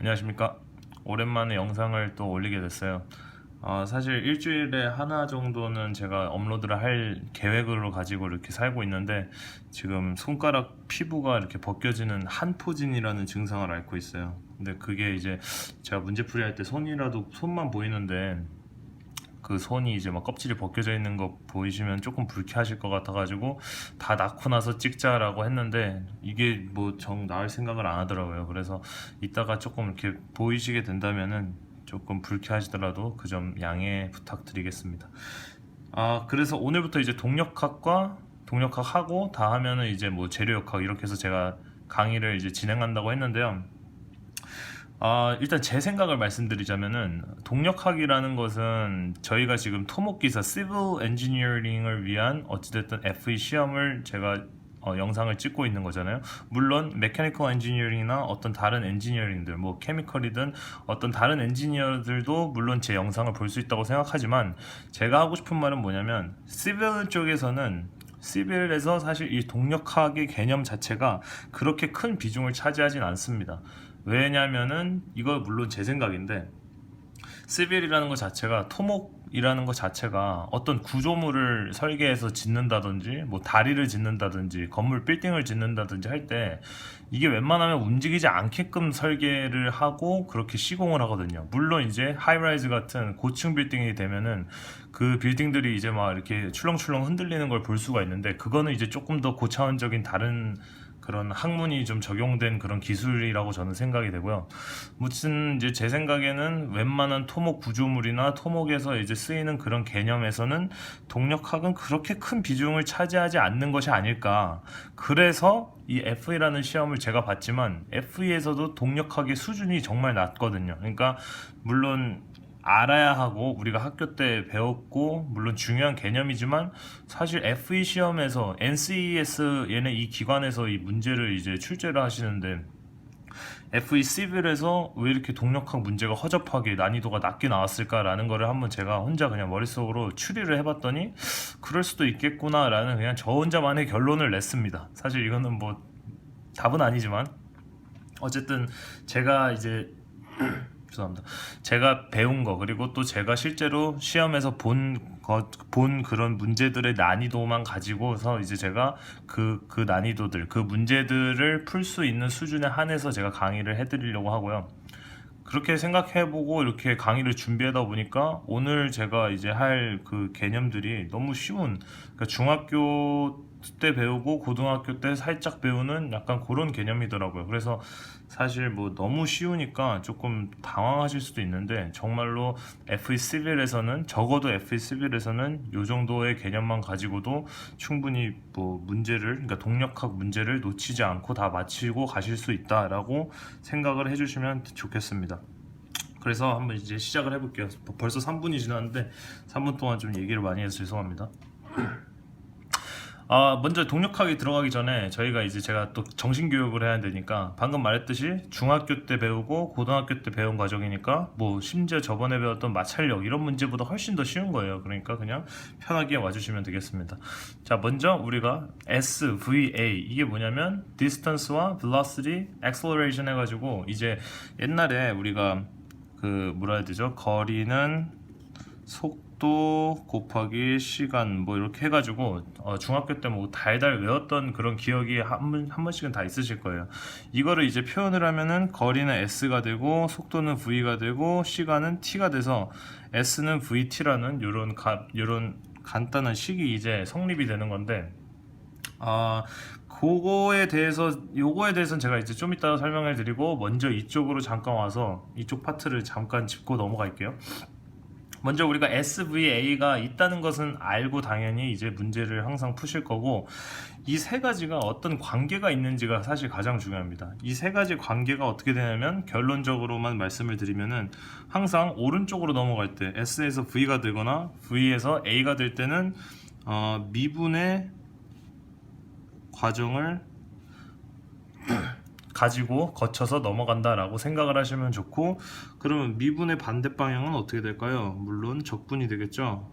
안녕하십니까. 오랜만에 영상을 또 올리게 됐어요. 사실 일주일에 하나 정도는 제가 업로드를 할 계획으로 가지고 이렇게 살고 있는데, 지금 손가락 피부가 이렇게 벗겨지는 한포진이라는 증상을 앓고 있어요. 근데 그게 이제 제가 문제풀이 할 때 손만 보이는데, 그 손이 이제 막 껍질이 벗겨져 있는 거 보이시면 조금 불쾌하실 것 같아가지고 다 낳고 나서 찍자라고 했는데, 이게 뭐 정 나을 생각을 안 하더라고요. 그래서 이따가 조금 이렇게 보이시게 된다면은 조금 불쾌하시더라도 그 점 양해 부탁드리겠습니다. 그래서 오늘부터 이제 동력학하고 다 하면은 이제 뭐 재료역학 이렇게 해서 제가 강의를 이제 진행한다고 했는데요. 일단 제 생각을 말씀드리자면은, 동력학이라는 것은 저희가 지금 토목기사 Civil Engineering을 위한 어찌됐든 FE 시험을 제가 영상을 찍고 있는 거잖아요. 물론 Mechanical Engineering이나 어떤 다른 엔지니어링들, 뭐 케미컬이든 어떤 다른 엔지니어들도 물론 제 영상을 볼 수 있다고 생각하지만, 제가 하고 싶은 말은 뭐냐면, 시빌 쪽에서는 시빌에서 사실 이 동력학의 개념 자체가 그렇게 큰 비중을 차지하진 않습니다. 왜냐면은 이거 물론 제 생각인데, 시빌이라는 것 자체가, 토목이라는 것 자체가 어떤 구조물을 설계해서 짓는다든지 뭐 다리를 짓는다든지 건물 빌딩을 짓는다든지 할 때 이게 웬만하면 움직이지 않게끔 설계를 하고 그렇게 시공을 하거든요. 물론 이제 하이라이즈 같은 고층 빌딩이 되면은 그 빌딩들이 이제 막 이렇게 출렁출렁 흔들리는 걸 볼 수가 있는데, 그거는 이제 조금 더 고차원적인 다른 그런 학문이 좀 적용된 그런 기술이라고 저는 생각이 되고요. 무튼 이제 제 생각에는 웬만한 토목 구조물이나 토목에서 이제 쓰이는 그런 개념에서는 동력학은 그렇게 큰 비중을 차지하지 않는 것이 아닐까. 그래서 이 FE라는 시험을 제가 봤지만, FE에서도 동력학의 수준이 정말 낮거든요. 그러니까 물론 알아야 하고 우리가 학교 때 배웠고 물론 중요한 개념이지만, 사실 FE 시험에서 NCES 얘네 이 기관에서 이 문제를 이제 출제를 하시는데, FE 시빌에서 왜 이렇게 동력학 문제가 허접하게 난이도가 낮게 나왔을까라는 거를 한번 제가 혼자 그냥 머릿속으로 추리를 해봤더니, 그럴 수도 있겠구나라는 그냥 저 혼자만의 결론을 냈습니다. 사실 이거는 뭐 답은 아니지만, 어쨌든 제가 이제 죄송합니다. 제가 배운 거, 그리고 또 제가 실제로 시험에서 본 그런 문제들의 난이도만 가지고서 이제 제가 그 난이도들, 그 문제들을 풀 수 있는 수준에 한해서 제가 강의를 해드리려고 하고요. 그렇게 생각해보고 이렇게 강의를 준비하다 보니까 오늘 제가 이제 할 그 개념들이 너무 쉬운, 그러니까 중학교 때 배우고 고등학교 때 살짝 배우는 약간 그런 개념이더라고요. 그래서 사실 뭐 너무 쉬우니까 조금 당황하실 수도 있는데, 정말로 FE 시빌에서는, 적어도 FE 시빌에서는 요 정도의 개념만 가지고도 충분히 뭐 문제를, 그러니까 동력학 문제를 놓치지 않고 다 마치고 가실 수 있다라고 생각을 해주시면 좋겠습니다. 그래서 한번 이제 시작을 해볼게요. 벌써 3분이 지났는데 3분 동안 좀 얘기를 많이 해서 죄송합니다. 먼저 동력학이 들어가기 전에 저희가 이제 제가 또 정신교육을 해야 되니까, 방금 말했듯이 중학교 때 배우고 고등학교 때 배운 과정이니까 뭐 심지어 저번에 배웠던 마찰력 이런 문제보다 훨씬 더 쉬운 거예요. 그러니까 그냥 편하게 와주시면 되겠습니다. 자, 먼저 우리가 SVA, 이게 뭐냐면 distance와 velocity, acceleration 해가지고, 이제 옛날에 우리가 그 뭐라 해야 되죠? 거리는 속도 곱하기 시간 뭐 이렇게 해가지고 중학교 때 뭐 달달 외웠던 그런 기억이 한 번씩은 다 있으실 거예요. 이거를 이제 표현을 하면은 거리는 s가 되고 속도는 v가 되고 시간은 t가 돼서 s는 vt라는 요런 간단한 식이 이제 성립이 되는 건데, 요거에 대해서는 제가 이제 좀 이따 설명을 드리고, 먼저 이쪽으로 잠깐 와서 이쪽 파트를 잠깐 짚고 넘어갈게요. 먼저 우리가 SVA가 있다는 것은 알고 당연히 이제 문제를 항상 푸실 거고, 이 세 가지가 어떤 관계가 있는지가 사실 가장 중요합니다. 이 세 가지 관계가 어떻게 되냐면, 결론적으로만 말씀을 드리면은, 항상 오른쪽으로 넘어갈 때 S에서 V가 되거나 V에서 A가 될 때는 미분의 과정을 가지고 거쳐서 넘어간다라고 생각을 하시면 좋고, 그러면 미분의 반대 방향은 어떻게 될까요? 물론 적분이 되겠죠.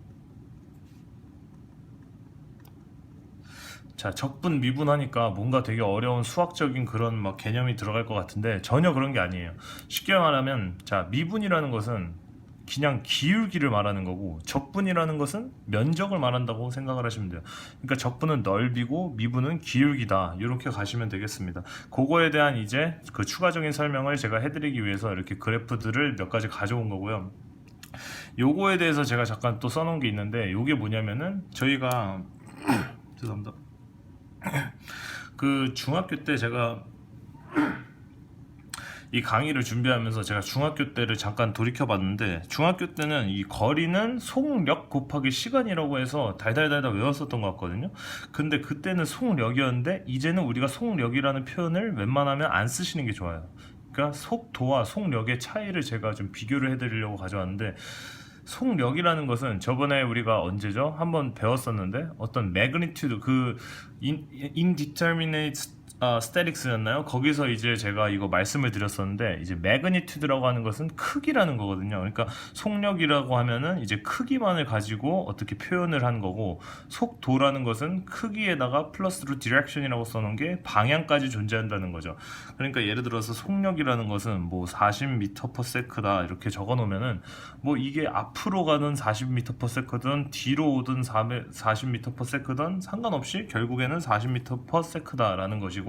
자, 적분 미분하니까 뭔가 되게 어려운 수학적인 그런 막 개념이 들어갈 것 같은데 전혀 그런 게 아니에요. 쉽게 말하면 자, 미분이라는 것은 그냥 기울기를 말하는 거고 적분이라는 것은 면적을 말한다고 생각을 하시면 돼요. 그러니까 적분은 넓이고 미분은 기울기다. 이렇게 가시면 되겠습니다. 그거에 대한 이제 그 추가적인 설명을 제가 해드리기 위해서 이렇게 그래프들을 몇 가지 가져온 거고요. 요거에 대해서 제가 잠깐 또 써놓은 게 있는데 요게 뭐냐면은 저희가 죄송합니다. 그 중학교 때 제가 이 강의를 준비하면서 제가 중학교 때를 잠깐 돌이켜 봤는데 중학교 때는 이 거리는 속력 곱하기 시간이라고 해서 달달달달 외웠었던 것 같거든요. 근데 그때는 속력이었는데 이제는 우리가 속력이라는 표현을 웬만하면 안 쓰시는 게 좋아요. 그러니까 속도와 속력의 차이를 제가 좀 비교를 해드리려고 가져왔는데 속력이라는 것은 저번에 우리가 언제죠? 한번 배웠었는데 어떤 magnitude 그 indeterminate statics였나요? 거기서 이제 제가 이거 말씀을 드렸었는데 이제 magnitude라고 하는 것은 크기라는 거거든요. 그러니까 속력이라고 하면은 이제 크기만을 가지고 어떻게 표현을 한 거고 속도라는 것은 크기에다가 플러스로 direction이라고 써놓은 게 방향까지 존재한다는 거죠. 그러니까 예를 들어서 속력이라는 것은 뭐 40m/s다 이렇게 적어 놓으면은 뭐 이게 앞으로 가는 40m/s든 뒤로 오든 40m/s든 상관없이 결국에는 40m/s다라는 것이고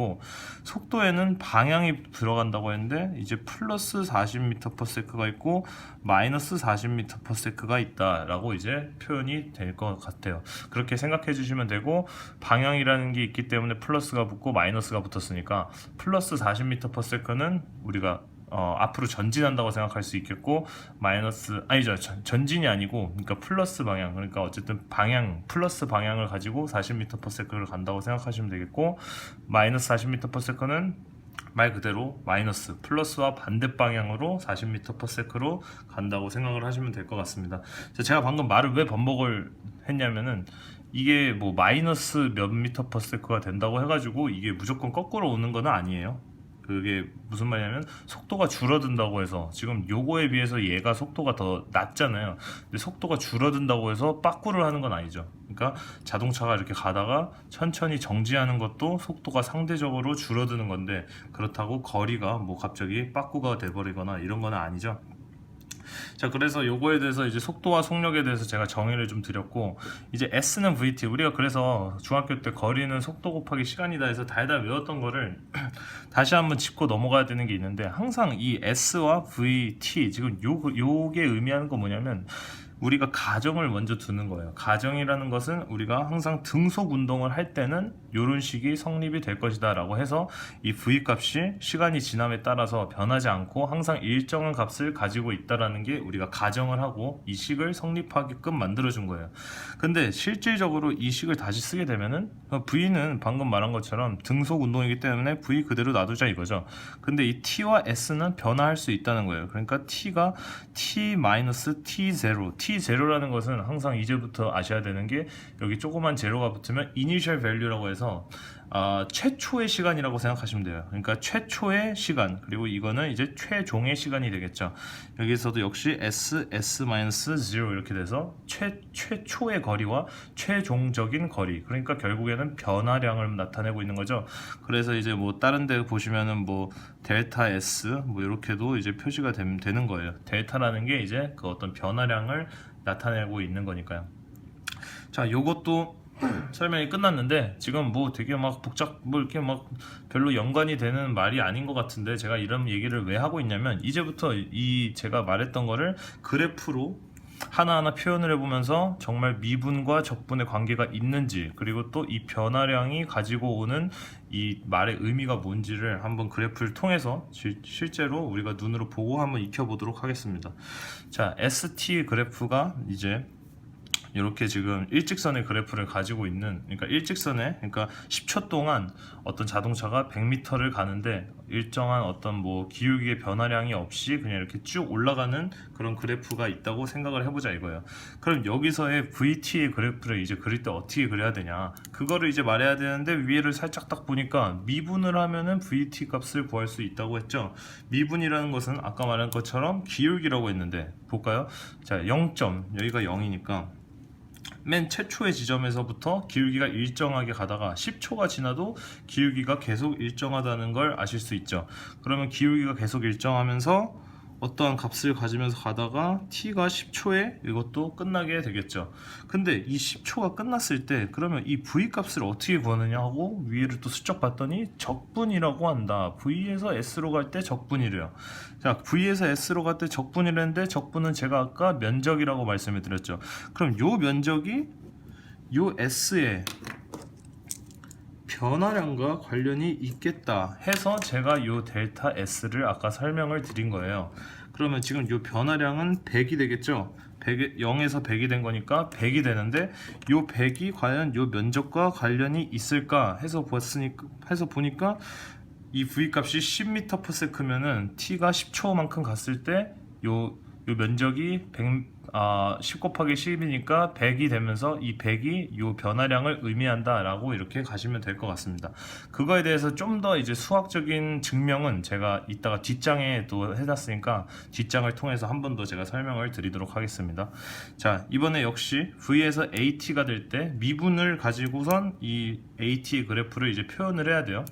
속도에는 방향이 들어간다고 했는데 이제 플러스 40m/s가 있고 마이너스 40m/s가 있다라고 이제 표현이 될 것 같아요. 그렇게 생각해 주시면 되고 방향이라는 게 있기 때문에 플러스가 붙고 마이너스가 붙었으니까 플러스 40m/s는 우리가 앞으로 전진한다고 생각할 수 있겠고 마이너스 아니죠 전진이 아니고 그러니까 플러스 방향 그러니까 어쨌든 방향 플러스 방향을 가지고 40m/s를 간다고 생각하시면 되겠고 마이너스 40m/s는 말 그대로 마이너스 플러스와 반대 방향으로 40m/s로 간다고 생각을 하시면 될 것 같습니다. 제가 방금 말을 왜 번복을 했냐면은 이게 뭐 마이너스 몇 m/s가 된다고 해가지고 이게 무조건 거꾸로 오는 건 아니에요. 그게 무슨 말이냐면 속도가 줄어든다고 해서 지금 요거에 비해서 얘가 속도가 더 낮잖아요. 근데 속도가 줄어든다고 해서 빠꾸를 하는 건 아니죠. 그러니까 자동차가 이렇게 가다가 천천히 정지하는 것도 속도가 상대적으로 줄어드는 건데 그렇다고 거리가 뭐 갑자기 빠꾸가 돼버리거나 이런 건 아니죠. 자, 그래서 요거에 대해서 이제 속도와 속력에 대해서 제가 정의를 좀 드렸고 이제 S는 VT 우리가 그래서 중학교 때 거리는 속도 곱하기 시간이다 해서 달달 외웠던 거를 다시 한번 짚고 넘어가야 되는 게 있는데 항상 이 S와 VT 지금 요게 의미하는 건 뭐냐면 우리가 가정을 먼저 두는 거예요. 가정이라는 것은 우리가 항상 등속 운동을 할 때는 이런 식이 성립이 될 것이다 라고 해서 이 V 값이 시간이 지남에 따라서 변하지 않고 항상 일정한 값을 가지고 있다라는 게 우리가 가정을 하고 이 식을 성립하게끔 만들어 준 거예요. 근데 실질적으로 이 식을 다시 쓰게 되면은 V는 방금 말한 것처럼 등속 운동이기 때문에 V 그대로 놔두자 이거죠. 근데 이 T와 S는 변화할 수 있다는 거예요. 그러니까 T가 T-T0 T0라는 것은 항상 이제부터 아셔야 되는 게 여기 조그만 제로가 붙으면 initial value라고 해서 최초의 시간이라고 생각하시면 돼요. 그러니까 최초의 시간 그리고 이거는 이제 최종의 시간이 되겠죠. 여기서도 역시 S-0 이렇게 돼서 최초의 거리와 최종적인 거리 그러니까 결국에는 변화량을 나타내고 있는 거죠. 그래서 이제 뭐 다른 데 보시면은 뭐 델타 S 뭐 이렇게도 이제 표시가 되는 거예요. 델타라는 게 이제 그 어떤 변화량을 나타내고 있는 거니까요. 자, 요것도 설명이 끝났는데 지금 뭐 되게 막 뭐 이렇게 막 별로 연관이 되는 말이 아닌 것 같은데 제가 이런 얘기를 왜 하고 있냐면 이제부터 이 제가 말했던 거를 그래프로 하나하나 표현을 해보면서 정말 미분과 적분의 관계가 있는지 그리고 또 이 변화량이 가지고 오는 이 말의 의미가 뭔지를 한번 그래프를 통해서 실제로 우리가 눈으로 보고 한번 익혀보도록 하겠습니다. 자, ST 그래프가 이제 이렇게 지금 일직선의 그래프를 가지고 있는 그러니까 일직선에 그러니까 10초 동안 어떤 자동차가 100m를 가는데 일정한 어떤 뭐 기울기의 변화량이 없이 그냥 이렇게 쭉 올라가는 그런 그래프가 있다고 생각을 해보자 이거예요. 그럼 여기서의 VT의 그래프를 이제 그릴 때 어떻게 그려야 되냐 그거를 이제 말해야 되는데 위에를 살짝 딱 보니까 미분을 하면은 VT 값을 구할 수 있다고 했죠. 미분이라는 것은 아까 말한 것처럼 기울기라고 했는데 볼까요? 자, 0점 여기가 0이니까 맨 최초의 지점에서부터 기울기가 일정하게 가다가 10초가 지나도 기울기가 계속 일정하다는 걸 아실 수 있죠. 그러면 기울기가 계속 일정하면서 어떠한 값을 가지면서 가다가 t가 10초에 이것도 끝나게 되겠죠. 근데 이 10초가 끝났을 때 그러면 이 v 값을 어떻게 구하느냐 하고 위에를 또 슬쩍 봤더니 적분이라고 한다. v에서 s로 갈 때 적분이래요. 자, v에서 s로 갈 때 적분이랬는데 적분은 제가 아까 면적이라고 말씀을 드렸죠. 그럼 요 면적이 요 s의 변화량과 관련이 있겠다 해서 제가 요 델타 S를 아까 설명을 드린 거예요. 그러면 지금 요 변화량은 100이 되겠죠? 100, 0에서 100이 된 거니까 100이 되는데 요 100이 과연 요 면적과 관련이 있을까 해서 보니까 이 V 값이 10m/s면은 t가 10초만큼 갔을 때 요 면적이 10 곱하기 10이니까 100이 되면서 이 100이 요 변화량을 의미한다 라고 이렇게 가시면 될 것 같습니다. 그거에 대해서 좀 더 이제 수학적인 증명은 제가 이따가 뒷장에 또 해놨으니까 뒷장을 통해서 한 번 더 제가 설명을 드리도록 하겠습니다. 자, 이번에 역시 V에서 AT가 될 때 미분을 가지고선 이 AT 그래프를 이제 표현을 해야 돼요.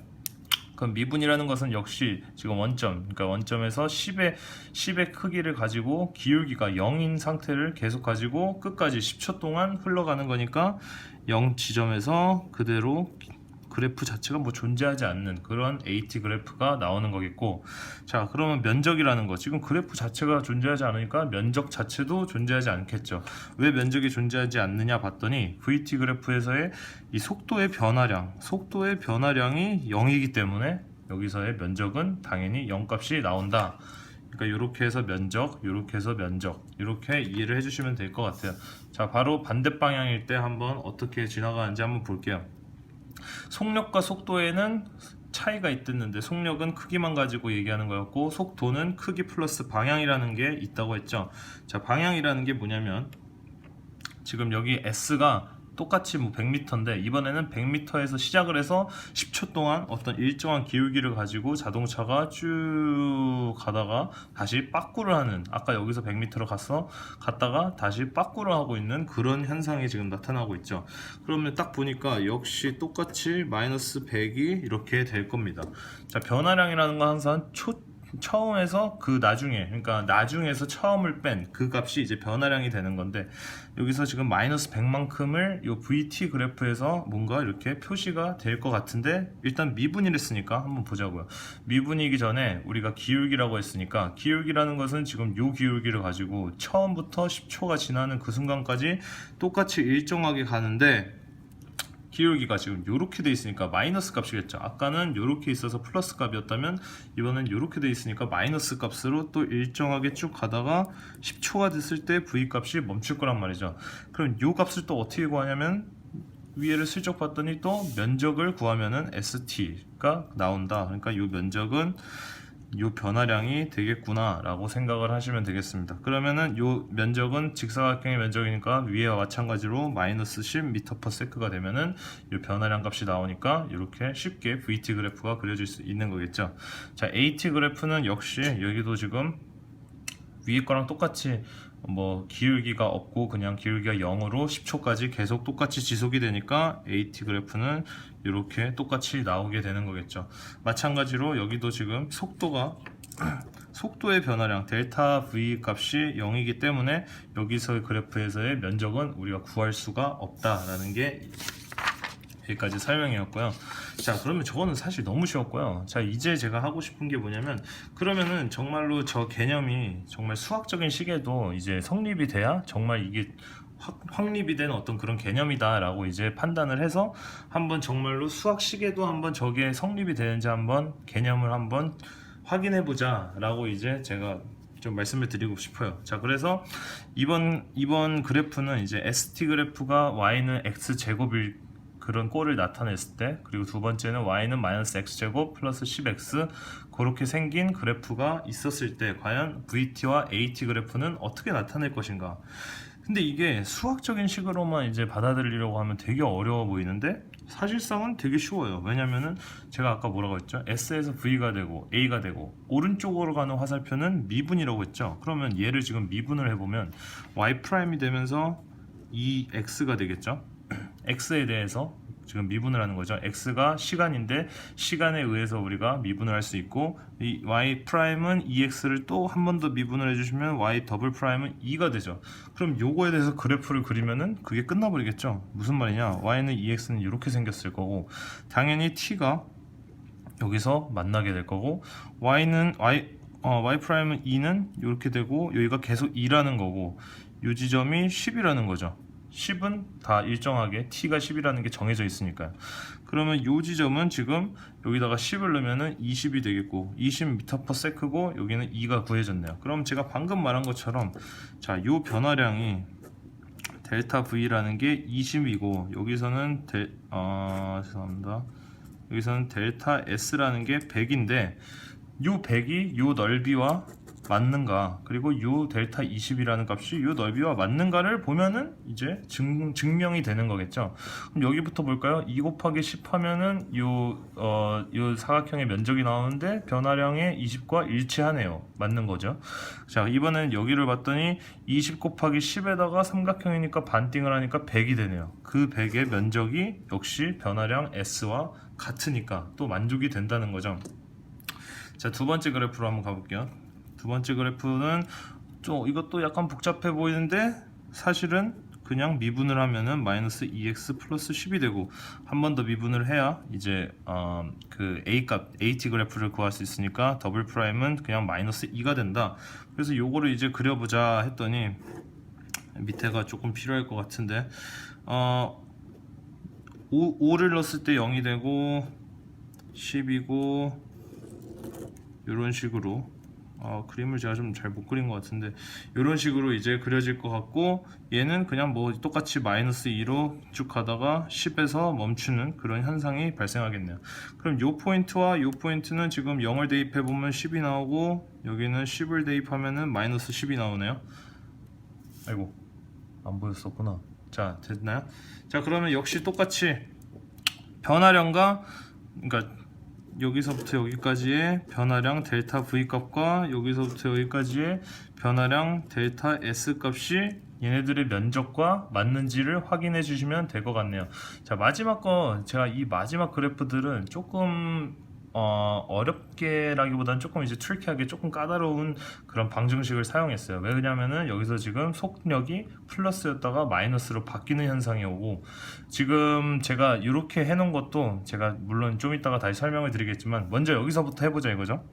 그럼 미분이라는 것은 역시 지금 원점, 그러니까 원점에서 10의 크기를 가지고 기울기가 0인 상태를 계속 가지고 끝까지 10초 동안 흘러가는 거니까 0 지점에서 그대로 그래프 자체가 뭐 존재하지 않는 그런 AT 그래프가 나오는 거겠고, 자, 그러면 면적이라는 거, 지금 그래프 자체가 존재하지 않으니까 면적 자체도 존재하지 않겠죠. 왜 면적이 존재하지 않느냐 봤더니 VT 그래프에서의 이 속도의 변화량이 0이기 때문에 여기서의 면적은 당연히 0 값이 나온다. 그러니까 이렇게 해서 면적, 이렇게 해서 면적, 이렇게 이해를 해주시면 될 것 같아요. 자, 바로 반대 방향일 때 한번 어떻게 지나가는지 한번 볼게요. 속력과 속도에는 차이가 있댔는데 속력은 크기만 가지고 얘기하는 거였고 속도는 크기 플러스 방향이라는 게 있다고 했죠. 자, 방향이라는 게 뭐냐면 지금 여기 S가 똑같이 뭐 100m인데 이번에는 100m에서 시작을 해서 10초 동안 어떤 일정한 기울기를 가지고 자동차가 쭉 가다가 다시 빠꾸를 하는, 아까 여기서 100m로 갔다가 다시 빠꾸를 하고 있는 그런 현상이 지금 나타나고 있죠. 그러면 딱 보니까 역시 똑같이 마이너스 100이 이렇게 될 겁니다. 자, 변화량이라는 건 항상 처음에서 그 나중에, 그러니까 나중에서 처음을 뺀 그 값이 이제 변화량이 되는 건데 여기서 지금 마이너스 100만큼을 요 VT 그래프에서 뭔가 이렇게 표시가 될 것 같은데 일단 미분이랬으니까 한번 보자고요. 미분이기 전에 우리가 기울기라고 했으니까 기울기라는 것은 지금 요 기울기를 가지고 처음부터 10초가 지나는 그 순간까지 똑같이 일정하게 가는데 기울기가 지금 요렇게 돼 있으니까 마이너스 값이겠죠. 아까는 요렇게 있어서 플러스 값이었다면 이번엔 요렇게 돼 있으니까 마이너스 값으로 또 일정하게 쭉 가다가 10초가 됐을 때 V 값이 멈출 거란 말이죠. 그럼 요 값을 또 어떻게 구하냐면 위에를 슬쩍 봤더니 또 면적을 구하면은 ST가 나온다. 그러니까 요 면적은 요 변화량이 되겠구나 라고 생각을 하시면 되겠습니다. 그러면은 요 면적은 직사각형의 면적이니까 위에와 마찬가지로 마이너스 10m/s가 되면은 요 변화량 값이 나오니까 이렇게 쉽게 VT 그래프가 그려질 수 있는 거겠죠. 자, AT 그래프는 역시 여기도 지금 위에 거랑 똑같이 뭐 기울기가 없고 그냥 기울기가 0으로 10초까지 계속 똑같이 지속이 되니까 AT 그래프는 이렇게 똑같이 나오게 되는 거겠죠. 마찬가지로 여기도 지금 속도의 변화량 델타 V 값이 0이기 때문에 여기서의 그래프에서의 면적은 우리가 구할 수가 없다라는 게 여기까지 설명이었고요. 자, 그러면 저거는 사실 너무 쉬웠고요. 자, 이제 제가 하고 싶은 게 뭐냐면 그러면은 정말로 저 개념이 정말 수학적인 식에도 이제 성립이 돼야 정말 이게 확립이 된 어떤 그런 개념이다 라고 이제 판단을 해서 한번 정말로 수학식에도 한번 저게 성립이 되는지 한번 개념을 한번 확인해 보자 라고 이제 제가 좀 말씀을 드리고 싶어요. 자, 그래서 이번 그래프는 이제 ST 그래프가 y는 x제곱일 그런 꼴을 나타냈을 때, 그리고 두 번째는 y는 마이너스 x제곱 플러스 10x 그렇게 생긴 그래프가 있었을 때 과연 VT와 AT 그래프는 어떻게 나타낼 것인가. 근데 이게 수학적인 식으로만 이제 받아들이려고 하면 되게 어려워 보이는데 사실상은 되게 쉬워요. 왜냐면은 제가 아까 뭐라고 했죠? S에서 V가 되고 A가 되고 오른쪽으로 가는 화살표는 미분이라고 했죠. 그러면 얘를 지금 미분을 해보면 Y 프라임이 되면서 2x가 되겠죠. x에 대해서 지금 미분을 하는 거죠. x가 시간인데 시간에 의해서 우리가 미분을 할 수 있고, 이 y 프라임은 2x를 또 한 번 더 미분을 해주시면 y 더블 프라임은 2가 되죠. 그럼 요거에 대해서 그래프를 그리면은 그게 끝나버리겠죠. 무슨 말이냐, y는 2x는 이렇게 생겼을 거고, 당연히 t가 여기서 만나게 될 거고, y는 y 프라임은 2는 이렇게 되고, 여기가 계속 2라는 거고, 이 지점이 10이라는 거죠. 10은 다 일정하게 t가 10이라는 게 정해져 있으니까요. 그러면 이 지점은 지금 여기다가 10을 넣으면은 20이 되겠고, 20m/s고 여기는 2가 구해졌네요. 그럼 제가 방금 말한 것처럼, 자, 요 변화량이 델타 V라는 게 20이고, 여기서는 죄송합니다. 여기서는 델타 S라는 게 100인데, 요 100이 요 넓이와 맞는가, 그리고 요 델타 20이라는 값이 요 넓이와 맞는가를 보면은 이제 증명이 되는 거겠죠. 그럼 여기부터 볼까요? 2 곱하기 10 하면은 요 사각형의 면적이 나오는데 변화량의 20과 일치하네요. 맞는 거죠. 자, 이번엔 여기를 봤더니 20 곱하기 10에다가 삼각형이니까 반띵을 하니까 100이 되네요. 그 100의 면적이 역시 변화량 S와 같으니까 또 만족이 된다는 거죠. 자, 두 번째 그래프로 한번 가볼게요. 두 번째 그래프는 좀 이것도 약간 복잡해 보이는데, 사실은 그냥 미분을 하면은 마이너스 2x 플러스 10이 되고, 한 번 더 미분을 해야 이제 그 a값 at 그래프를 구할 수 있으니까 더블 프라임은 그냥 마이너스 2가 된다. 그래서 요거를 이제 그려보자 했더니, 밑에가 조금 필요할 것 같은데, 5를 넣었을 때 0이 되고 10이고, 이런 식으로 그림을 제가 좀 잘 못 그린 것 같은데, 이런 식으로 이제 그려질 것 같고, 얘는 그냥 뭐 똑같이 마이너스 2로 쭉 가다가 10에서 멈추는 그런 현상이 발생하겠네요. 그럼 요 포인트와 요 포인트는 지금 0을 대입해 보면 10이 나오고, 여기는 10을 대입하면은 마이너스 10이 나오네요. 아이고, 안 보였었구나. 자, 됐나요? 자, 그러면 역시 똑같이 변화량과, 그러니까 여기서부터 여기까지의 변화량 델타 V 값과 여기서부터 여기까지의 변화량 델타 S 값이 얘네들의 면적과 맞는지를 확인해 주시면 될 것 같네요. 자, 마지막 거, 제가 이 마지막 그래프들은 조금 어렵게라기보다는 조금 이제 트리키하게 조금 까다로운 그런 방정식을 사용했어요. 왜냐면은 여기서 지금 속력이 플러스였다가 마이너스로 바뀌는 현상이 오고, 지금 제가 이렇게 해놓은 것도 제가 물론 좀 이따가 다시 설명을 드리겠지만, 먼저 여기서부터 해보자 이거죠.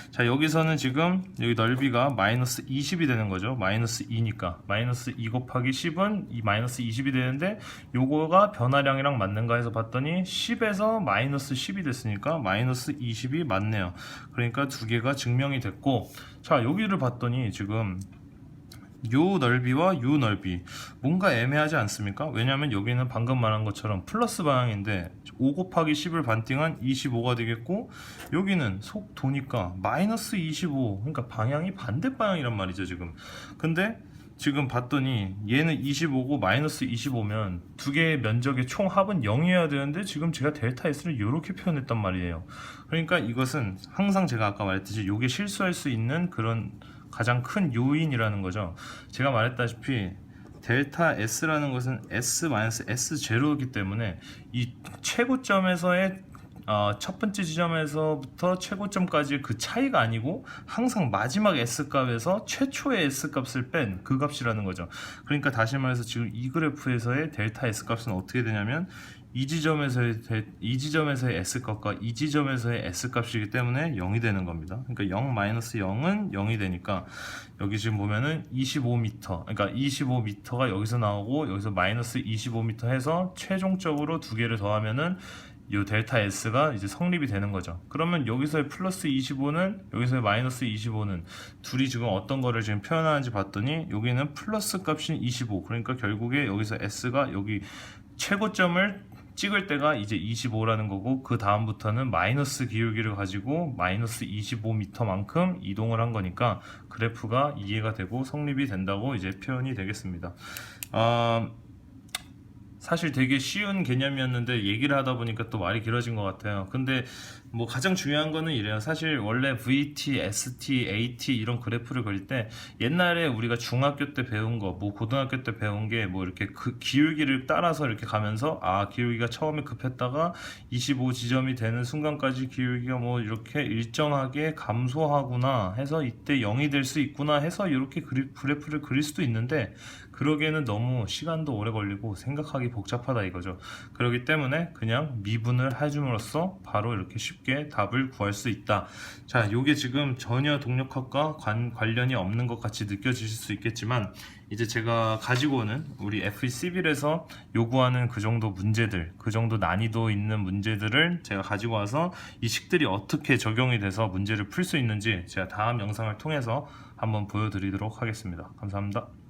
자, 여기서는 지금 여기 넓이가 마이너스 20이 되는 거죠. 마이너스 2니까 마이너스 2 곱하기 10은 이 마이너스 20이 되는데, 요거가 변화량이랑 맞는가 해서 봤더니 10에서 마이너스 10이 됐으니까 마이너스 20이 맞네요. 그러니까 두 개가 증명이 됐고, 자, 여기를 봤더니 지금 요 넓이와 요 넓이 뭔가 애매하지 않습니까? 왜냐하면 여기는 방금 말한 것처럼 플러스 방향인데 5 곱하기 10을 반띵한 25가 되겠고, 여기는 속 도니까 마이너스 25, 그러니까 방향이 반대 방향이란 말이죠 지금. 근데 지금 봤더니 얘는 25고 마이너스 25면 두 개의 면적의 총 합은 0이어야 되는데, 지금 제가 델타 S를 이렇게 표현했단 말이에요. 그러니까 이것은 항상 제가 아까 말했듯이 요게 실수할 수 있는 그런 가장 큰 요인이라는 거죠. 제가 말했다시피 델타 S라는 것은 S-S 제로이기 때문에 이 최고점에서의 첫 번째 지점에서부터 최고점까지 그 차이가 아니고, 항상 마지막 S값에서 최초의 S값을 뺀 그 값이라는 거죠. 그러니까 다시 말해서 지금 이 그래프에서의 델타 S값은 어떻게 되냐면, 이 지점에서의 S값과 이 지점에서의 S값이기 때문에 0이 되는 겁니다. 그러니까 0-0은 0이 되니까, 여기 지금 보면은 25m, 그러니까 25m가 여기서 나오고, 여기서 마이너스 25m 해서 최종적으로 두 개를 더하면은 이 델타 S가 이제 성립이 되는 거죠. 그러면 여기서의 플러스 25는 여기서의 마이너스 25는 둘이 지금 어떤 거를 지금 표현하는지 봤더니, 여기는 플러스 값인 25, 그러니까 결국에 여기서 S가 여기 최고점을 찍을 때가 이제 25라는 거고, 그 다음부터는 마이너스 기울기를 가지고 마이너스 25m만큼 이동을 한 거니까 그래프가 이해가 되고 성립이 된다고 이제 표현이 되겠습니다. 사실 되게 쉬운 개념이었는데 얘기를 하다 보니까 또 말이 길어진 것 같아요. 근데 뭐 가장 중요한 거는 이래요. 사실 원래 VT, ST, AT 이런 그래프를 그릴 때 옛날에 우리가 중학교 때 배운 거, 뭐 고등학교 때 배운 게 뭐 이렇게 그 기울기를 따라서 이렇게 가면서 아, 기울기가 처음에 급했다가 25지점이 되는 순간까지 기울기가 뭐 이렇게 일정하게 감소하구나 해서 이때 0이 될 수 있구나 해서 이렇게 그래프를 그릴 수도 있는데 그러기에는 너무 시간도 오래 걸리고 생각하기 복잡하다 이거죠. 그렇기 때문에 그냥 미분을 해줌으로써 바로 이렇게 쉽게 답을 구할 수 있다. 자, 요게 지금 전혀 동력학과 관련이 없는 것 같이 느껴지실 수 있겠지만 이제 제가 가지고 오는 우리 FE11에서 요구하는 그 정도 문제들, 그 정도 난이도 있는 문제들을 제가 가지고 와서 이 식들이 어떻게 적용이 돼서 문제를 풀 수 있는지 제가 다음 영상을 통해서 한번 보여드리도록 하겠습니다. 감사합니다.